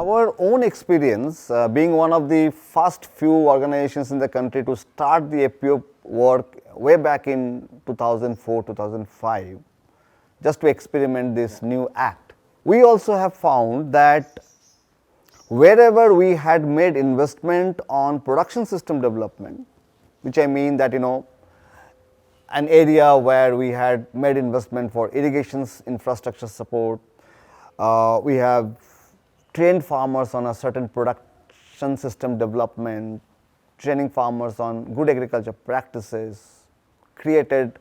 Our own experience, being one of the first few organizations in the country to start the FPO work way back in 2004, 2005, just to experiment this new act. We also have found that wherever we had made investment on production system development, which I mean that an area where we had made investment for irrigation infrastructure support, we have trained farmers on a certain production system development, training farmers on good agriculture practices, created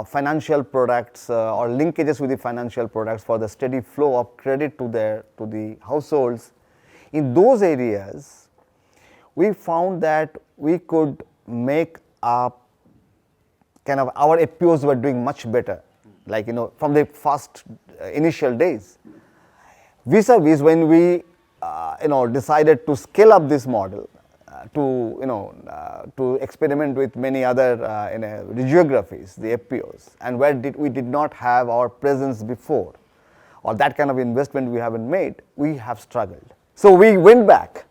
financial products or linkages with the financial products for the steady flow of credit to the households. In those areas, we found that we could make up our FPOs were doing much better, like from the first initial days. Vis-a-vis when we decided to scale up this model to experiment with many other geographies, the FPOs, and where we did not have our presence before, or that kind of investment we haven't made, we have struggled. So we went back.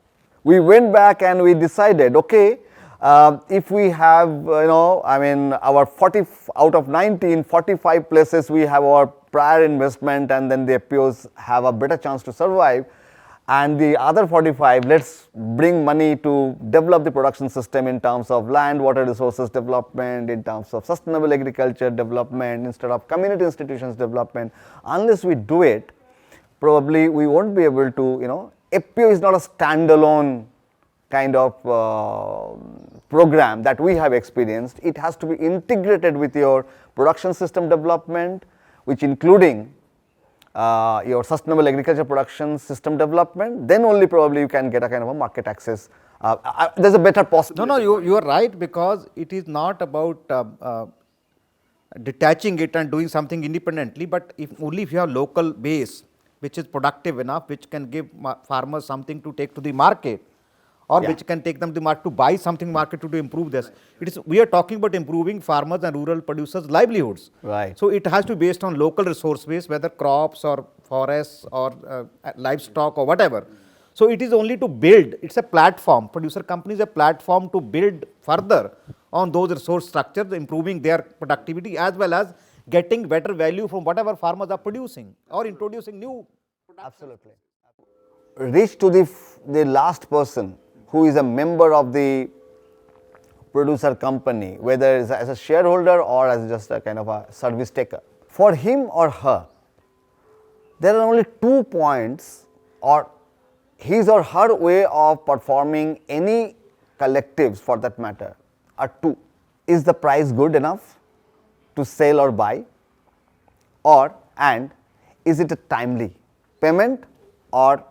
And we decided, okay, if we have, our 40 out of 19, 45 places we have our prior investment, and then the FPOs have a better chance to survive, and the other 45, let's bring money to develop the production system in terms of land, water resources development, in terms of sustainable agriculture development, instead of community institutions development. Unless we do it, probably we won't be able to, FPO is not a standalone kind of program that we have experienced. It has to be integrated with your production system development, which including your sustainable agriculture production system development, then only probably you can get a kind of a market access. There's a better possibility. No, you are right, because it is not about detaching it and doing something independently, but only if you have local base which is productive enough, which can give farmers something to take to the market, or which can take them to the market to buy something market to improve this. We are talking about improving farmers and rural producers' livelihoods. Right. So it has to be based on local resource base, whether crops or forests or livestock or whatever. So it is only to build, it's a platform. Producer company is a platform to build further on those resource structures, improving their productivity as well as getting better value from whatever farmers are producing or introducing new products. Absolutely. Reach to the last person who is a member of the producer company, whether it's as a shareholder or as just a kind of a service taker. For him or her, there are only 2 points, or his or her way of performing any collectives for that matter are 2. Is the price good enough to sell or buy, and is it a timely payment, or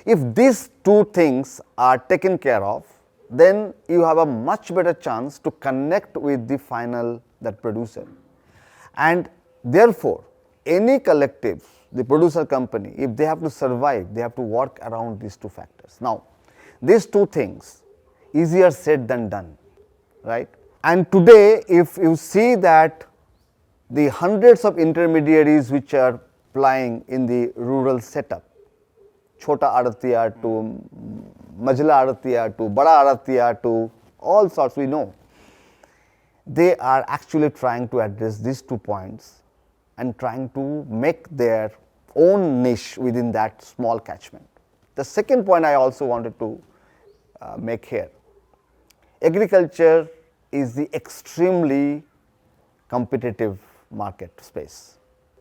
if these 2 things are taken care of, then you have a much better chance to connect with the final producer. And therefore, any collective, the producer company, if they have to survive, they have to work around these 2 factors. Now, these 2 things, easier said than done, right? And today, if you see that the hundreds of intermediaries which are plying in the rural setup, Chota Adatiya to Majla Adatiya to Bada Adatiya to all sorts, we know, they are actually trying to address these 2 points and trying to make their own niche within that small catchment. The second point I also wanted to make here, agriculture is the extremely competitive market space.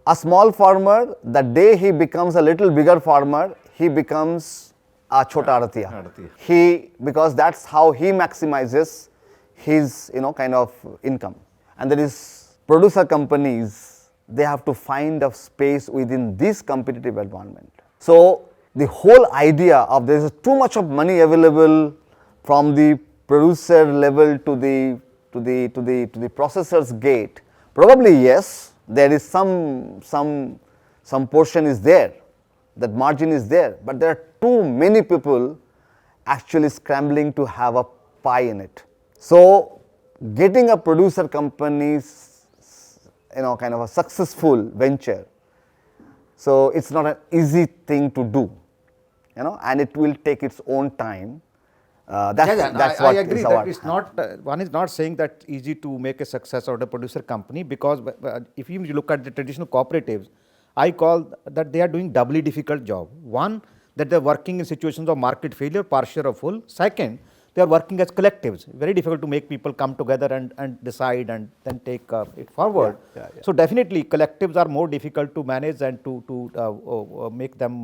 A small farmer, the day he becomes a little bigger farmer, he becomes a Chota Adatiya. Because that's how he maximizes his income. And there is producer companies, they have to find a space within this competitive environment. So the whole idea of there is too much of money available from the producer level to the processor's gate, probably yes, there is some portion is there, that margin is there, but there are too many people actually scrambling to have a pie in it. So getting a producer company's a successful venture So it's not an easy thing to do, you know, and it will take its own time. That's I what agree is that our it's not, one is not saying that easy to make a success out of a producer company, because if you look at the traditional cooperatives, I call that they are doing doubly difficult job. One, that they are working in situations of market failure, partial or full. Second, they are working as collectives. Very difficult to make people come together and decide and then take it forward. Yeah. So definitely collectives are more difficult to manage and to make them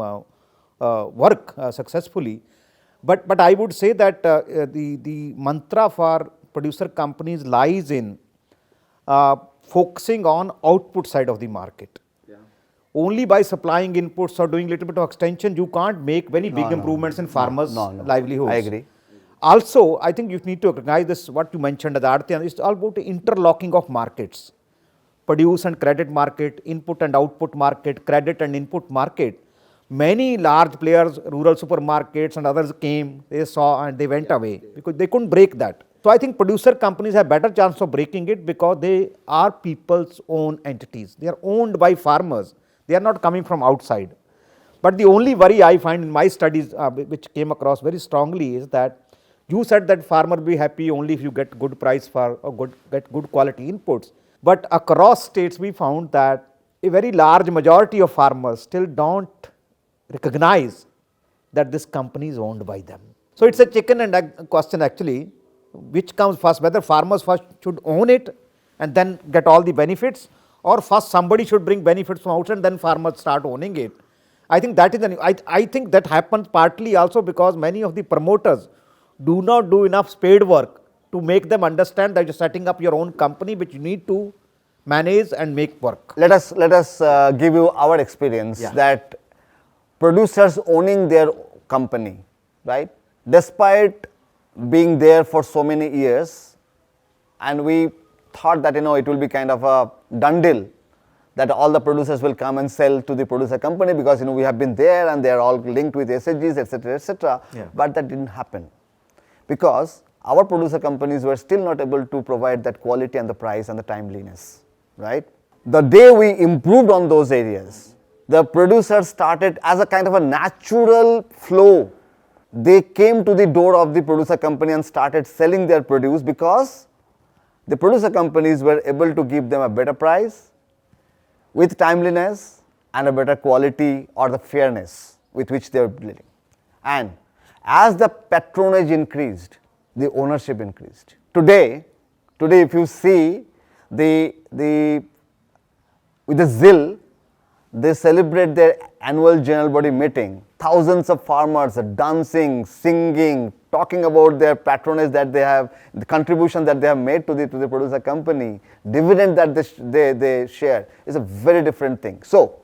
work successfully. But I would say that the mantra for producer companies lies in focusing on output side of the market. Only by supplying inputs or doing little bit of extension, you can't make very big improvements in farmers' livelihoods. I agree. Also, I think you need to recognize this, what you mentioned at the Artyan, it's all about the interlocking of markets. Produce and credit market, input and output market, credit and input market. Many large players, rural supermarkets and others came, they saw and they went away because they couldn't break that. So I think producer companies have better chance of breaking it because they are people's own entities. They are owned by farmers. They are not coming from outside. But the only worry I find in my studies, which came across very strongly, is that you said that farmer will be happy only if you get good price for or get good quality inputs. But across states, we found that a very large majority of farmers still don't recognize that this company is owned by them. So it's a chicken and egg question actually, which comes first, whether farmers first should own it and then get all the benefits, or first somebody should bring benefits from outside and then farmers start owning it. I think that is I think that happens partly also because many of the promoters do not do enough spade work to make them understand that you're setting up your own company which you need to manage and make work. Let us give you our experience that producers owning their company, right? Despite being there for so many years, and we thought that, you know, it will be kind of a done deal that all the producers will come and sell to the producer company because, you know, we have been there and they are all linked with SHGs, etc., etc. But that didn't happen because our producer companies were still not able to provide that quality and the price and the timeliness, right? The day we improved on those areas, the producers started as a kind of a natural flow. They came to the door of the producer company and started selling their produce because the producer companies were able to give them a better price with timeliness and a better quality or the fairness with which they were dealing. And as the patronage increased, the ownership increased. Today if you see with the zeal, they celebrate their annual general body meeting. Thousands of farmers are dancing, singing, talking about their patronage that they have, the contribution that they have made to the producer company, dividend that they share is a very different thing. So,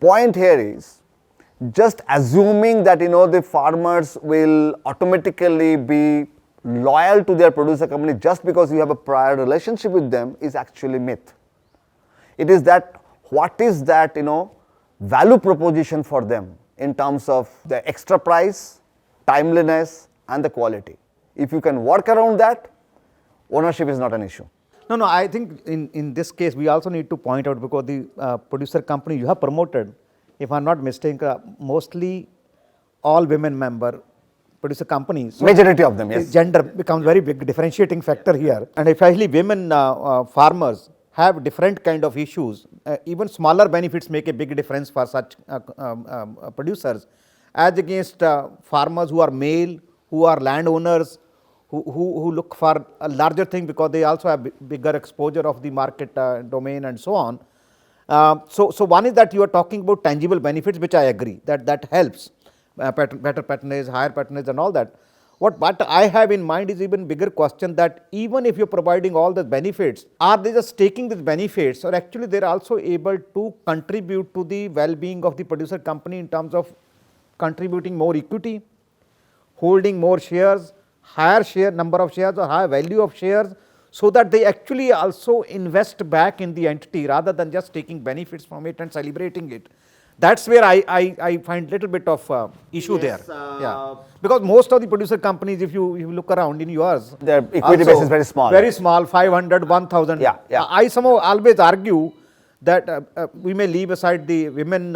point here is just assuming that, you know, the farmers will automatically be loyal to their producer company just because you have a prior relationship with them is actually myth. It is that what is that, you know, value proposition for them in terms of the extra price, timeliness and the quality. If you can work around that, ownership is not an issue. No, I think in this case we also need to point out because the producer company you have promoted, if I am not mistaken, mostly all women member producer companies. So majority of them, yes. Gender becomes very big differentiating factor here, and especially women farmers have different kind of issues. Even smaller benefits make a big difference for such producers as against farmers who are male, who are landowners, who look for a larger thing because they also have bigger exposure of the market domain and so on. So one is that you are talking about tangible benefits, which I agree that helps, better patronage, higher patronage and all that. What I have in mind is even bigger question that even if you are providing all the benefits, are they just taking these benefits or actually they are also able to contribute to the well-being of the producer company in terms of contributing more equity, holding more shares, higher share number of shares or higher value of shares, so that they actually also invest back in the entity rather than just taking benefits from it and celebrating it. That's where I find little bit of issue there. Because most of the producer companies, if you look around in yours, their equity base is very small. Very small, 500, 1000. Yeah. I somehow always argue that we may leave aside the women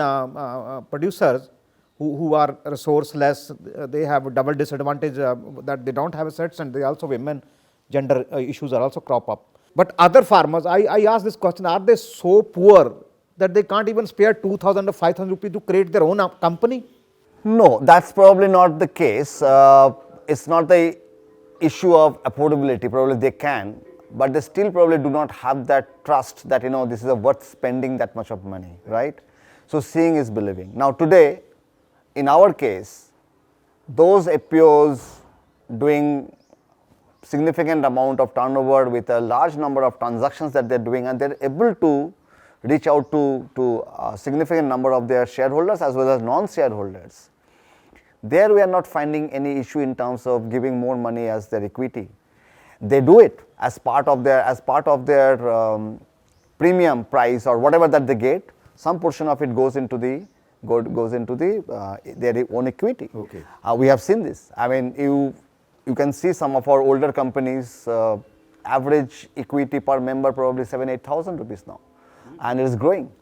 producers who are resourceless, they have a double disadvantage that they don't have assets, and they also women gender issues are also crop up. But other farmers, I ask this question, are they so poor that they can't even spare 2,000 or 5,000 rupees to create their own company? No, that's probably not the case. It's not the issue of affordability. Probably they can, but they still probably do not have that trust that this is worth spending that much of money, right? So seeing is believing. Now today, in our case, those FPOs doing significant amount of turnover with a large number of transactions that they're doing, and they're able to reach out to a significant number of their shareholders as well as non-shareholders. There we are not finding any issue in terms of giving more money as their equity. They do it as part of their premium price or whatever that they get. Some portion of it goes into their own equity. Okay. We have seen this. I mean, you can see some of our older companies, average equity per member probably 7,000-8,000 rupees now, and it is growing.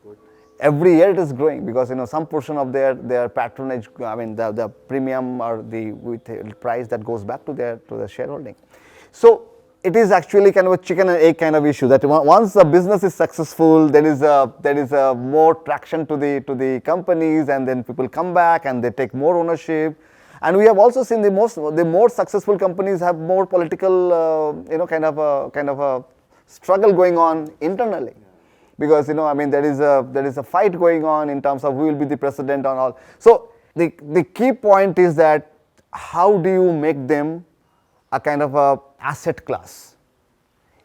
Every year it is growing because some portion of their patronage, I mean the premium or the price that goes back to their shareholding. So it is actually kind of a chicken and egg kind of issue, that once the business is successful, there is a more traction to the companies, and then people come back and they take more ownership. And we have also seen the more successful companies have more political kind of a struggle going on internally. Because I mean there is a fight going on in terms of who will be the president and all. So the key point is that how do you make them a kind of a asset class?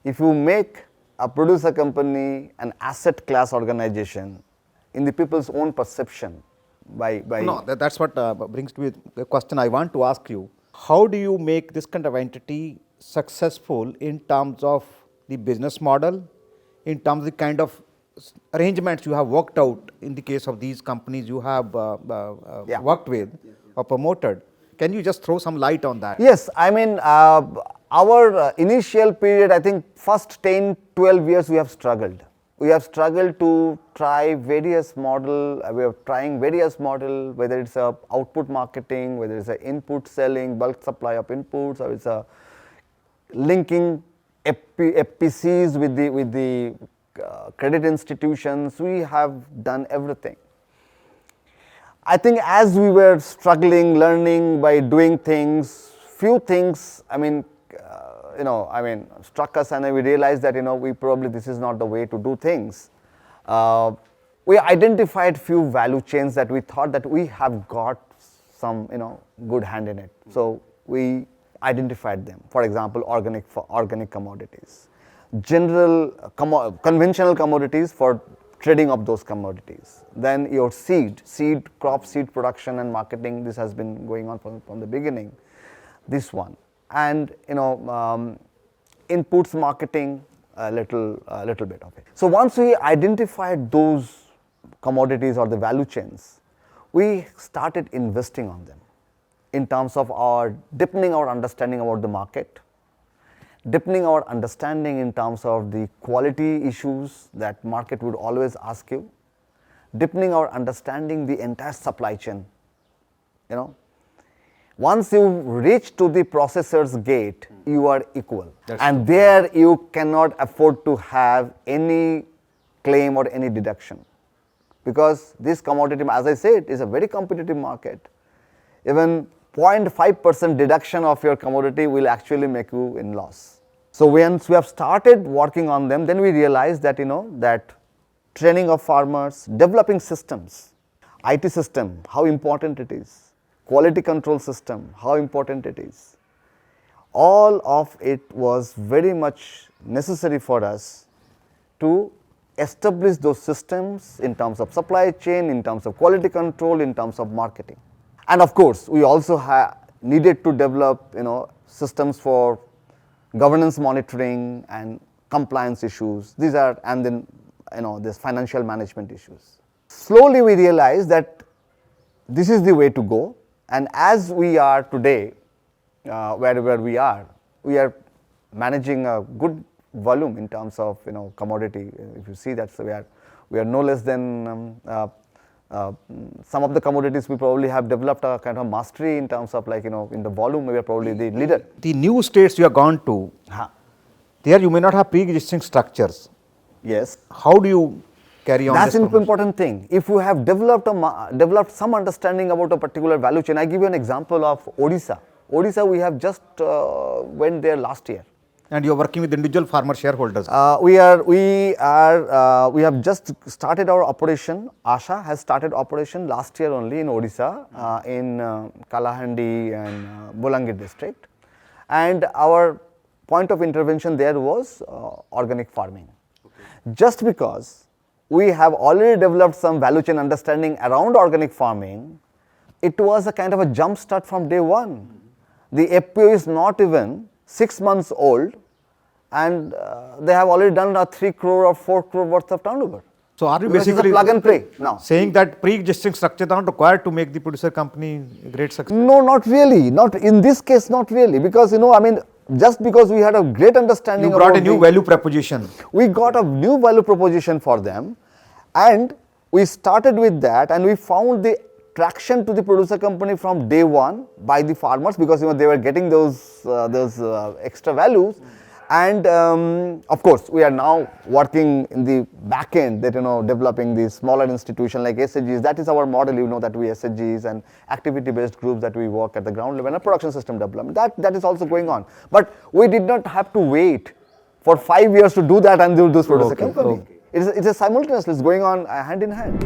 If you make a producer company an asset class organization in the people's own perception, by No, that's what brings to me the question I want to ask you. How do you make this kind of entity successful in terms of the business model, in terms of the kind of arrangements you have worked out in the case of these companies you have worked with or promoted? Can you just throw some light on that? Yes, I mean our initial period, I think first 10-12 years we have struggled. We have struggled to try various model, we are trying various model, whether it's a output marketing, whether it's a input selling, bulk supply of inputs, or it's a linking FPCs with the credit institutions. We have done everything. I think as we were struggling, learning by doing things, few things, I mean, struck us, and we realized that this is not the way to do things. We identified few value chains that we thought that we have got some good hand in it. So we identified them. For example, organic commodities, general conventional commodities for trading of those commodities. Then your crop seed production and marketing. This has been going on from the beginning. This one. And inputs marketing, a little bit of it. So once we identified those commodities or the value chains, we started investing on them in terms of deepening our understanding about the market, deepening our understanding in terms of the quality issues that market would always ask you, deepening our understanding the entire supply chain. Once you reach to the processor's gate, you are equal. And there you cannot afford to have any claim or any deduction. Because this commodity, as I said, is a very competitive market. Even 0.5% deduction of your commodity will actually make you in loss. So once we have started working on them, then we realized that that training of farmers, developing systems, IT system, how important it is. Quality control system, how important it is. All of it was very much necessary for us to establish those systems in terms of supply chain, in terms of quality control, in terms of marketing. And of course, we also needed to develop systems for governance monitoring and compliance issues. These are, and then this financial management issues. Slowly we realized that this is the way to go. And as we are today, wherever we are managing a good volume in terms of commodity. If you see that, so we are We are no less than some of the commodities. We probably have developed a kind of mastery in terms of, like, in the volume, we are probably the leader. The new states you have gone to, there you may not have pre-existing structures. Yes. How do you carry on That's this an promotion? important thing. If you have developed some understanding about a particular value chain, I give you an example of Odisha. Odisha, we have just went there last year. And you are working with individual farmer shareholders. We have just started our operation. Asha has started operation last year only in Odisha, in Kalahandi and Bolangir district. And our point of intervention there was organic farming. Just because we have already developed some value chain understanding around organic farming, it was a kind of a jump start from day one. The FPO is not even 6 months old, and they have already done a 3 crore or 4 crore worth of turnover. So are you Because it's a basically plug and play now? saying that pre-existing structures are not required to make the producer company a great success? No, not really. Not in this case, not really. Because, just because we had a great understanding, You brought a about new value proposition. we got a new value proposition for them, and we started with that, and we found the traction to the producer company from day one by the farmers, because they were getting those extra values. And of course, we are now working in the back end, that developing the smaller institution like SHGs. That is our model, that we SHGs and activity based groups, that we work at the ground level, and production system development. That is also going on. But we did not have to wait for 5 years to do that and do this producer company. It is simultaneously, it's going on hand in hand.